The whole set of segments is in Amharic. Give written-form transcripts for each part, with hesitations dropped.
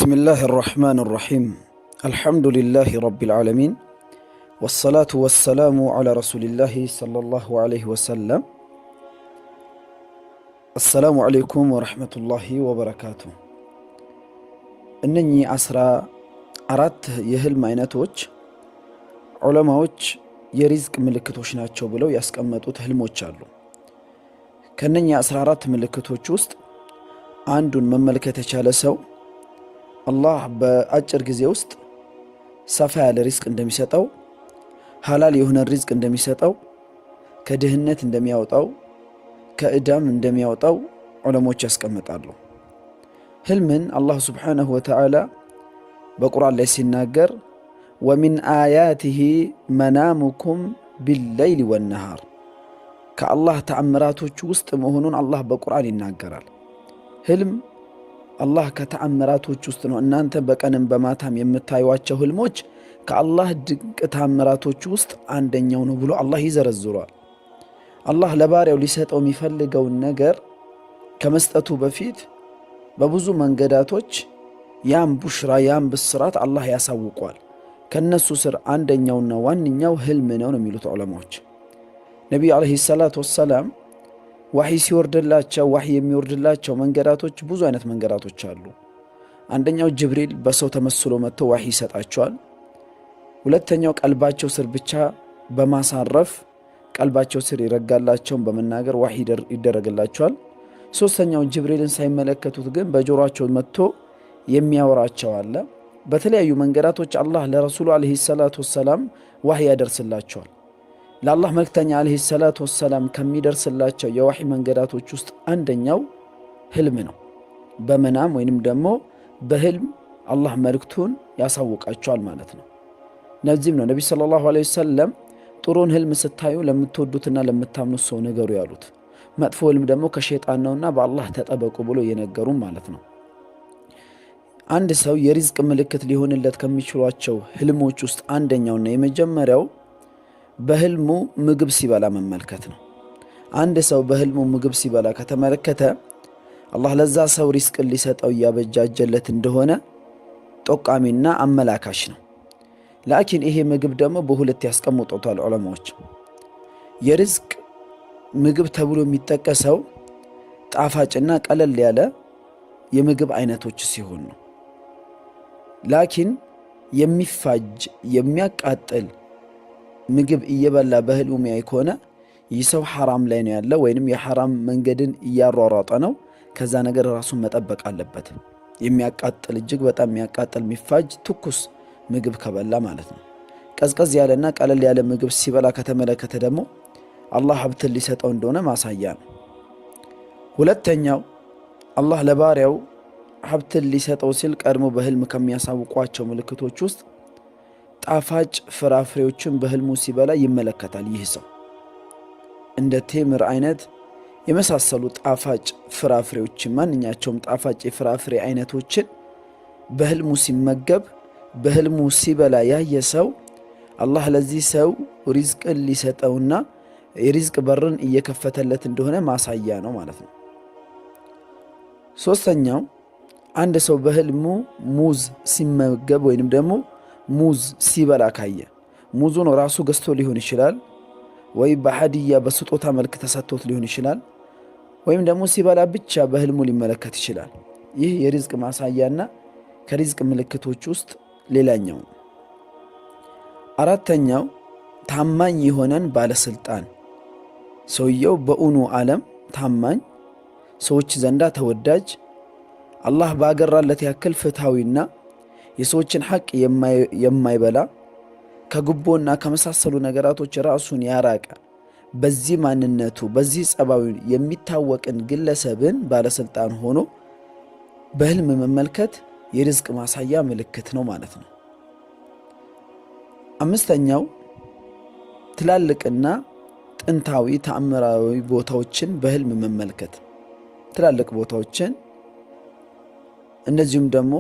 بسم الله الرحمن الرحيم الحمد لله رب العالمين والصلاة والسلام على رسول الله صلى الله عليه وسلم السلام عليكم ورحمة الله وبركاته እነኚህ 14 የህልም አይነቶች ዑለማዎች የሪዝቅ ምልክቶች ናቸው ብለው ያስቀመጡት ህልሞች አሉ። ከነኚህ 14 ምልክቶች ውስጥ አንዱን መመልከት የቻለ ሰው አላህ በአጭር ጊዜ ውስጥ ሰፋ ያለ ሪዝቅ እንደሚሰጠው፣ ሐላል የሆነ ሪዝቅ እንደሚሰጠው፣ ከድህነት እንደሚያወጣው፣ ከእዳም እንደሚያወጣው ዑለሞች ያስቀምጣሉ። ህልምን አላህ ሱብሓነሁ ወተዓላ በቁርአን ላይ ሲናገር ወሚን አያቲሂ መናሙኩም ቢለይሊ ወነሃር ከአላህ ተአምራቶች ውስጥ መሆኑን አላህ በቁርአን ይናገራል። ህልም አላህ ከተአምራቶች ውስጥ ነው። እናንተ በቀንም በማታም የምታዩዋቸው ህልሞች ከአላህ ድንቅ ተአምራቶች ውስጥ አንደኛው ነው ብሎ አላህ ይዘረዝሯል። አላህ ለባሪያው ሊሰጠው የሚፈልገውን ነገር ከመስጠቱ በፊት በብዙ መንገዳቶች ያም ቡሽራ ያም ብስራት አላህ ያሳውቋል። ከነሱ ስር አንደኛውና ዋንኛው ህልም ነው የሚሉት ዑለማዎች። ነብዩ አለይሂ ሰላቱ ወሰላም ወህይ ሲወርድላቸው ወህይ የሚወርድላቸው መንገዳቶች ብዙ አይነት መንገዳቶች አሉ። አንደኛው ጅብሪል በሰው ተመስሎ መጥቶ ወህይ ይሰጣቸዋል። ሁለተኛው ቀልባቸው ስር ብቻ በማሳረፍ ቀልባቸው ስር ይረጋላቸውን በመናገር ወህይ ይደረግላቸዋል። ሶስተኛው ጅብሪልን ሳይመለከቱት ግን በጆሮአቸው መጥቶ የሚያወራቸው አለ። በተለያዩ መንገዳቶች አላህ ለረሱሉ አለይሂ ሰላቱ ወሰላም ወህይ ያደርስላቸዋል። ለአላህ መልክተኛ አለይሂ ሰላቱ ወሰላም ከሚደርስላቸው የወህይ መንገዳቶች ውስጥ አንደኛው ህልም ነው። በመናም ወይንም ደግሞ በህልም አላህ መልክቱን ያሳውቃቸዋል ማለት ነው። ነዚህም ነው ነብዩ ሰለላሁ ዐለይሂ ወሰለም ጥሩን ህልም ስታዩ ለምትወዱትና ለምታምኑት ሰው ነገሩ ያሉት፣ መጥፎ ህልም ደግሞ ከሸይጣን ነውና በአላህ ተጠበቁ ብሎ የነገሩ ማለት ነው። አንድ ሰው የሪዝቅ ምልክት ሊሆንለት ከሚችሏቸው ህልሞች ውስጥ አንደኛውና የመጀመሪያው በህልሙ ምግብ ሲበላ መመልከት ነው። አንድ ሰው በህልሙ ምግብ ሲበላ ከተመለከተ አላህ ለዛ ሰው ሪዝቅን ሊሰጠው እያበጃጀለት እንደሆነ ጠቋሚና አመላካሽ ነው። ላኪን ይሄ ምግብ ደግሞ በሁለት ያስቀምጡታል ዑለማዎች። የሪዝቅ ምግብ ተብሎ የሚጠቀሰው ጣፋጭና ቀለል ያለ የምግብ አይነቶች ሲሆን ነው። ላኪን የሚፋጅ የሚያቃጥል ምግብ እየበላ በህልሙ የሚያይ ከሆነ ይህ ሰው ሐራም ላይ ነው ያለው ወይንም የሐራም መንገድን እያሯሯጠ ነው። ከዛ ነገር ራሱን መጠበቅ አለበት። የሚያቃጥል እጅግ በጣም የሚያቃጥል የሚፋጅ ትኩስ ምግብ ከበላ ማለት ነው። ቀዝቀዝ ያለና ቀለል ያለ ምግብ ሲበላ ከተመለከተ ደግሞ አላህ ሀብትን ሊሰጠው እንደሆነ ማሳያ ነው። ሁለተኛው አላህ ለባሪያው ሀብትን ሊሰጠው ሲል ቀድሞ በህልም ከሚያሳውቋቸው ምልክቶች ውስጥ ጣፋጭ ፍራፍሬዎችን በህልሙ ሲበላ ይመለከታል። ይህ ሰው እንደ ቴምር አይነት የመሳሰሉ ጣፋጭ ፍራፍሬዎችን ማንኛቸውም ጣፋጭ የፍራፍሬ አይነቶችን በህልሙ ሲመገብ በህልሙ ሲበላ ያየ ሰው አላህ ለዚህ ሰው ሪዝቅን ሊሰጠውና የሪዝቅ በርን እየከፈተለት እንደሆነ ማሳያ ነው ማለት ነው። ሶስተኛው አንድ ሰው በህልሙ ሙዝ ሲመገብ ወይንም ደግሞ ሙዝ ሲበላ ካየ ሙዙን ራሱ ገዝቶ ሊሆን ይችላል፣ ወይ በሐዲያ በስጦታ መልክ ተሰጥቶት ሊሆን ይችላል፣ ወይም ደግሞ ሲበላ ብቻ በህልሙ ሊመለከት ይችላል። ይህ የሪዝቅ ማሳያና ከሪዝቅ ምልክቶች ውስጥ ሌላኛው ነው። አራተኛው ታማኝ የሆነን ባለስልጣን ሰውየው በኡኑ ዓለም ታማኝ፣ ሰዎች ዘንዳ ተወዳጅ፣ አላህ ባገራለት ያክል ፍትሃዊና የሰዎችን ሐቅ የማይበላ ከጉቦና ከመሳሰሉ ነገራቶች ራሱን ያራቀ በዚህ ማንነቱ በዚህ ጸባዩ የሚታወቅን ግለሰብን ባለስልጣን ሆኖ በህልም መመልከት የሪዝቅ ማሳያ ምልክት ነው ማለት ነው። አምስተኛው ትላልቅና ጥንታዊ ተአምራዊ ቦታዎችን በህልም መመልከት፣ ትላልቅ ቦታዎችን እንደዚሁም ደግሞ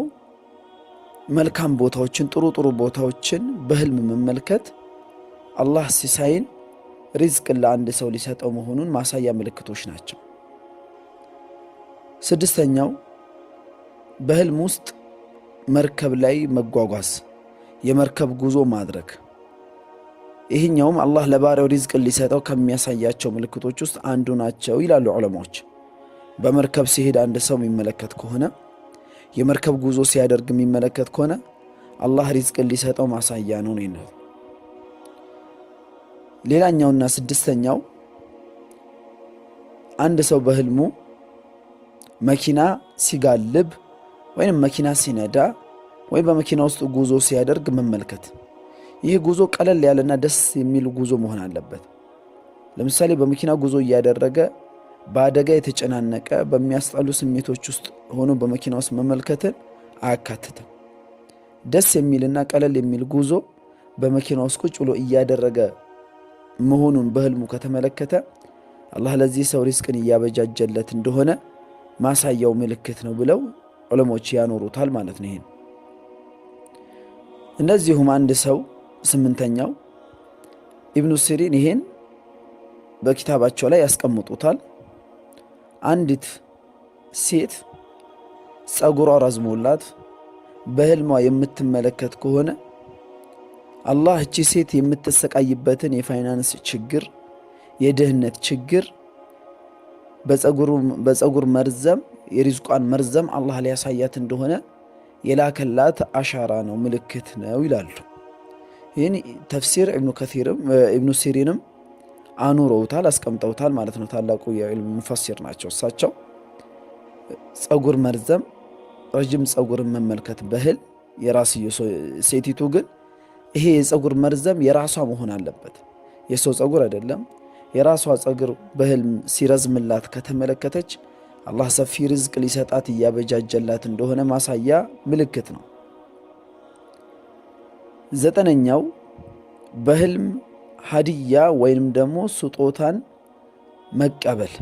መልካም ቦታዎችን ጥሩ ቦታዎችን በህልም መመልከት አላህ ሲሳይን ሪዝቅን ለአንድ ሰው ሊሰጠው መሆኑን ማሳያ ምልክቶች ናቸው። ስድስተኛው በህልም ውስጥ መርከብ ላይ መጓጓዝ፣ የመርከብ ጉዞ ማድረግ። ይህኛውም አላህ ለባሪያው ሪዝቅ ሊሰጠው ከሚያሳያቸው ምልክቶች ውስጥ አንዱ ናቸው ይላሉ ዑለማዎች። በመርከብ ሲሄድ አንድ ሰው የሚመለከት ከሆነ፣ የመርከብ ጉዞ ሲያደርግ የሚመለከት ከሆነ አላህ ሪዝቅን ሊሰጠው ማሳያ ነው ነው። ሌላኛውና ስድስተኛው አንድ ሰው በህልሙ መኪና ሲጋልብ ወይም መኪና ሲነዳ ወይም በመኪና ውስጥ ጉዞ ሲያደርግ መመልከት። ይህ ጉዞ ቀለል ያለና ደስ የሚል ጉዞ መሆን አለበት። ለምሳሌ በመኪና ጉዞ እያደረገ በአደጋ የተጨናነቀ በሚያስጠሉ ስሜቶች ውስጥ ሆኖ በመኪና ውስጥ መመልከትን አያካትትም። ደስ የሚልና ቀለል የሚል ጉዞ በመኪና ውስጥ ቁጭ ብሎ እያደረገ መሆኑን በህልሙ ከተመለከተ አላህ ለዚህ ሰው ሪዝቅን እያበጃጀለት እንደሆነ ማሳያው ምልክት ነው ብለው ዑለሞች ያኖሩታል ማለት ነው። ይሄን እንደዚሁም አንድ ሰው ስምንተኛው ኢብኑ ሲሪን ይሄን በኪታባቸው ላይ ያስቀምጡታል። አንዲት ሴት ጸጉሯ ረዝሞላት በህልሟ የምትመለከት ከሆነ አላህ እቺ ሴት የምትሰቃይበትን የፋይናንስ ችግር፣ የድህነት ችግር በጸጉር መርዘም የሪዝቋን መርዘም አላህ ሊያሳያት እንደሆነ የላከላት አሻራ ነው፣ ምልክት ነው ይላሉ። ይህን ተፍሲር ኢብኑ ሲሪንም አኑረውታል፣ አስቀምጠውታል ማለት ነው። ታላቁ የዕልም ሙፈሲር ናቸው እሳቸው። ጸጉር መርዘም፣ ረጅም ጸጉርን መመልከት በህል የራስዮ ሴቲቱ ግን ይሄ የጸጉር መርዘም የራሷ መሆን አለበት፣ የሰው ጸጉር አይደለም። የራሷ ጸጉር በህልም ሲረዝምላት ከተመለከተች አላህ ሰፊ ርዝቅ ሊሰጣት እያበጃጀላት እንደሆነ ማሳያ ምልክት ነው። ዘጠነኛው በህልም ሀዲያ ወይንም ደግሞ ስጦታን መቀበል።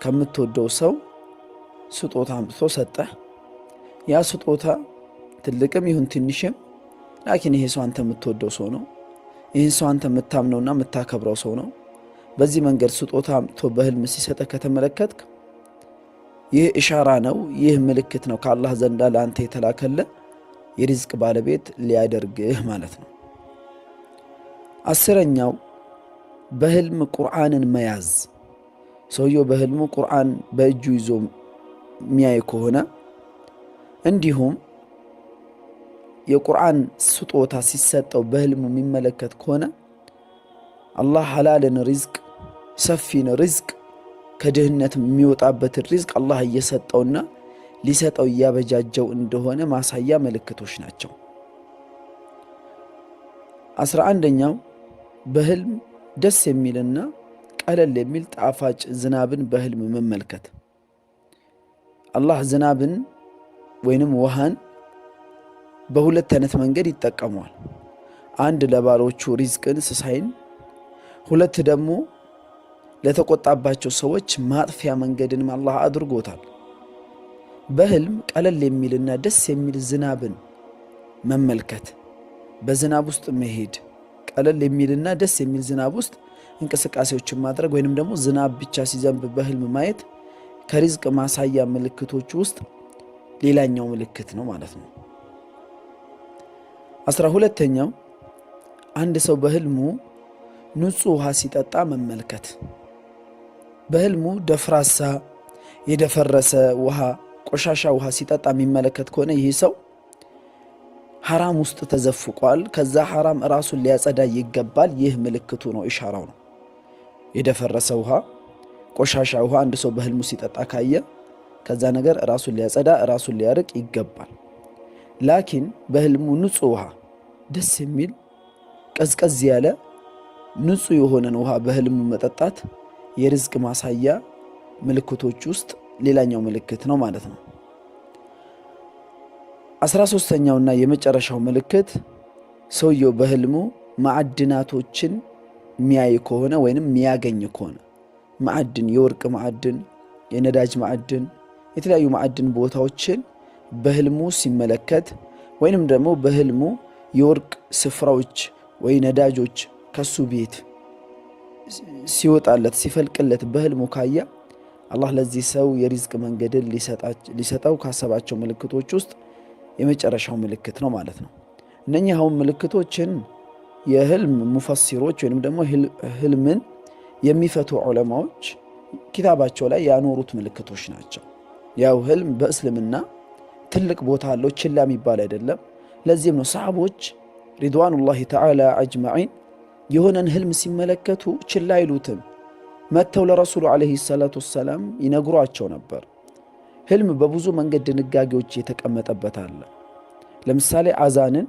ከምትወደው ሰው ስጦታ አምጥቶ ሰጠህ። ያ ስጦታ ትልቅም ይሁን ትንሽም ላኪን ይሄ ሰው አንተ የምትወደው ሰው ነው፣ ይህን ሰው አንተ የምታምነውና የምታከብረው ሰው ነው። በዚህ መንገድ ስጦታ አምጥቶ በህልም ሲሰጠህ ከተመለከትክ ይህ ኢሻራ ነው፣ ይህ ምልክት ነው ከአላህ ዘንዳ ለአንተ የተላከለ የሪዝቅ ባለቤት ሊያደርግህ ማለት ነው። አስረኛው በህልም ቁርአንን መያዝ። ሰውየው በህልሙ ቁርአን በእጁ ይዞ የሚያይ ከሆነ እንዲሁም የቁርአን ስጦታ ሲሰጠው በህልሙ የሚመለከት ከሆነ አላህ ሐላልን ሪዝቅ፣ ሰፊን ሪዝቅ፣ ከድህነት የሚወጣበትን ሪዝቅ አላህ እየሰጠውና ሊሰጠው እያበጃጀው እንደሆነ ማሳያ ምልክቶች ናቸው። 11ኛው በህልም ደስ የሚልና ቀለል የሚል ጣፋጭ ዝናብን በህልም መመልከት። አላህ ዝናብን ወይንም ውሃን በሁለት አይነት መንገድ ይጠቀመዋል። አንድ ለባሮቹ ሪዝቅን ስሳይን፣ ሁለት ደግሞ ለተቆጣባቸው ሰዎች ማጥፊያ መንገድንም አላህ አድርጎታል። በህልም ቀለል የሚልና ደስ የሚል ዝናብን መመልከት፣ በዝናብ ውስጥ መሄድ፣ ቀለል የሚልና ደስ የሚል ዝናብ ውስጥ እንቅስቃሴዎችን ማድረግ ወይንም ደግሞ ዝናብ ብቻ ሲዘንብ በህልም ማየት ከሪዝቅ ማሳያ ምልክቶች ውስጥ ሌላኛው ምልክት ነው ማለት ነው። 12ኛው አንድ ሰው በህልሙ ንጹህ ውሃ ሲጠጣ መመልከት። በህልሙ ደፍራሳ የደፈረሰ ውሃ፣ ቆሻሻ ውሃ ሲጠጣ የሚመለከት ከሆነ ይህ ሰው ሐራም ውስጥ ተዘፍቋል፣ ከዛ ሐራም ራሱን ሊያጸዳ ይገባል። ይህ ምልክቱ ነው፣ ኢሻራው ነው። የደፈረሰ ውሃ፣ ቆሻሻ ውሃ አንድ ሰው በህልሙ ሲጠጣ ካየ ከዛ ነገር ራሱን ሊያጸዳ ራሱን ሊያርቅ ይገባል። ላኪን በህልሙ ንጹህ ውሃ፣ ደስ የሚል ቀዝቀዝ ያለ ንጹህ የሆነን ውሃ በህልሙ መጠጣት የርዝቅ ማሳያ ምልክቶች ውስጥ ሌላኛው ምልክት ነው ማለት ነው። 13ኛውና የመጨረሻው ምልክት ሰውየው በህልሙ ማዕድናቶችን የሚያይ ከሆነ ወይንም የሚያገኝ ከሆነ ማዕድን፣ የወርቅ ማዕድን፣ የነዳጅ ማዕድን፣ የተለያዩ ማዕድን ቦታዎችን በህልሙ ሲመለከት ወይንም ደግሞ በህልሙ የወርቅ ስፍራዎች ወይ ነዳጆች ከሱ ቤት ሲወጣለት ሲፈልቅለት በህልሙ ካያ አላህ ለዚህ ሰው የሪዝቅ መንገድን ሊሰጠው ካሰባቸው ምልክቶች ውስጥ የመጨረሻው ምልክት ነው ማለት ነው። እነኚህ አሁን ምልክቶችን የህልም ሙፈሲሮች ወይንም ደግሞ ህልምን የሚፈቱ ዑለማዎች ኪታባቸው ላይ ያኖሩት ምልክቶች ናቸው። ያው ህልም በእስልምና ትልቅ ቦታ አለው፣ ችላ የሚባል አይደለም። ለዚህም ነው ሰሃቦች ሪድዋኑላሂ ተዓላ አጅመዒን የሆነን ህልም ሲመለከቱ ችላ አይሉትም። መጥተው ለረሱሉ ዓለይሂ ሰላቱ ወሰላም ይነግሯቸው ነበር። ህልም በብዙ መንገድ ድንጋጌዎች የተቀመጠበት አለ። ለምሳሌ አዛንን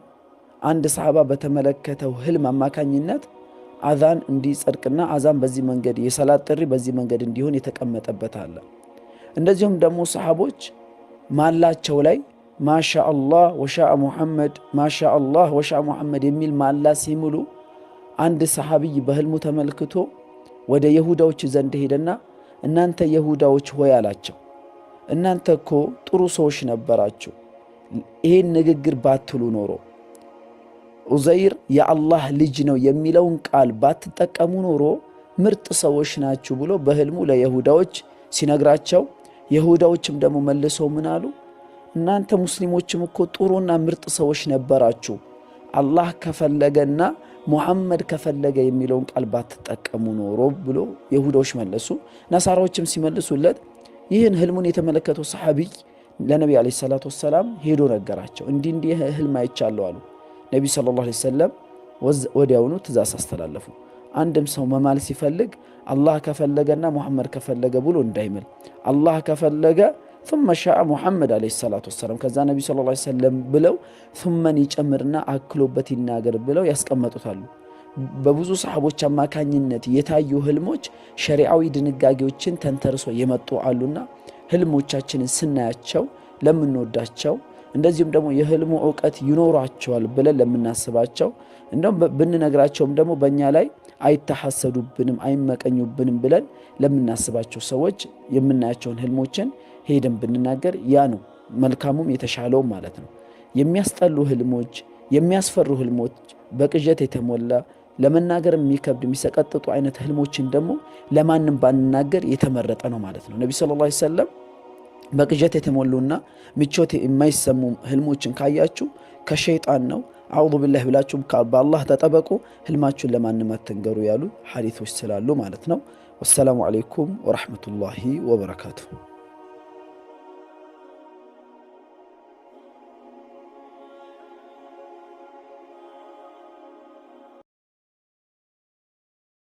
አንድ ሰሃባ በተመለከተው ህልም አማካኝነት አዛን እንዲጸድቅና አዛን በዚህ መንገድ የሰላት ጥሪ በዚህ መንገድ እንዲሆን የተቀመጠበት አለ። እንደዚሁም ደግሞ ሰሃቦች ማላቸው ላይ ማሻአላህ ወሻአ ሙሐመድ ማሻአላህ ወሻአ ሙሐመድ የሚል ማላ ሲምሉ አንድ ሰሃቢይ በህልሙ ተመልክቶ ወደ ይሁዳዎች ዘንድ ሄደና እናንተ ይሁዳዎች ሆይ አላቸው፣ እናንተ እኮ ጥሩ ሰዎች ነበራችሁ፣ ይሄን ንግግር ባትሉ ኖሮ ዑዘይር የአላህ ልጅ ነው የሚለውን ቃል ባትጠቀሙ ኖሮ ምርጥ ሰዎች ናችሁ ብሎ በህልሙ ለይሁዳዎች ሲነግራቸው፣ ይሁዳዎችም ደግሞ መልሰው ምን አሉ? እናንተ ሙስሊሞችም እኮ ጥሩና ምርጥ ሰዎች ነበራችሁ፣ አላህ ከፈለገና ሙሐመድ ከፈለገ የሚለውን ቃል ባትጠቀሙ ኖሮ ብሎ ይሁዳዎች መለሱ። ነሳራዎችም ሲመልሱለት ይህን ህልሙን የተመለከተው ሰሐቢይ ለነቢ ዓለይሂ ሰላቱ ወሰላም ሄዶ ነገራቸው። እንዲህ ህልም አይቻለሁ አሉ። ነቢ ሰለላሁ ዐለይሂ ወሰለም ወዲያውኑ ትእዛዝ አስተላለፉ። አንድም ሰው መማል ሲፈልግ አላህ ከፈለገና ሙሐመድ ከፈለገ ብሎ እንዳይምል፣ አላህ ከፈለገ ثم شاء محمد عليه الصلاة والسلام ከዛ ነቢ ሰለላሁ ዐለይሂ ወሰለም ብለው ثمን ይጨምርና አክሎበት ይናገር ብለው ያስቀመጡታሉ። በብዙ ሰሃቦች አማካኝነት የታዩ ህልሞች ሸሪዓዊ ድንጋጌዎችን ተንተርሶ የመጡ አሉና ህልሞቻችንን ስናያቸው ለምንወዳቸው እንደዚሁም ደግሞ የህልሙ ዕውቀት ይኖራቸዋል ብለን ለምናስባቸው እንደውም ብንነግራቸውም ደግሞ በእኛ ላይ አይተሐሰዱብንም አይመቀኙብንም ብለን ለምናስባቸው ሰዎች የምናያቸውን ህልሞችን ሄደን ብንናገር ያ ነው መልካሙም የተሻለው ማለት ነው። የሚያስጠሉ ህልሞች፣ የሚያስፈሩ ህልሞች፣ በቅዠት የተሞላ ለመናገር የሚከብድ የሚሰቀጥጡ አይነት ህልሞችን ደግሞ ለማንም ባንናገር የተመረጠ ነው ማለት ነው። ነቢ ሰለላሁ ዐለይሂ ወሰለም በቅዠት የተሞሉና ምቾት የማይሰሙ ህልሞችን ካያችሁ ከሸይጣን ነው አዑዙ ቢላህ ብላችሁ በአላህ ተጠበቁ፣ ህልማችሁን ለማንም አትንገሩ ያሉ ሐዲሶች ስላሉ ማለት ነው። ወሰላሙ ዐለይኩም ወራህመቱላሂ ወበረካቱሁ።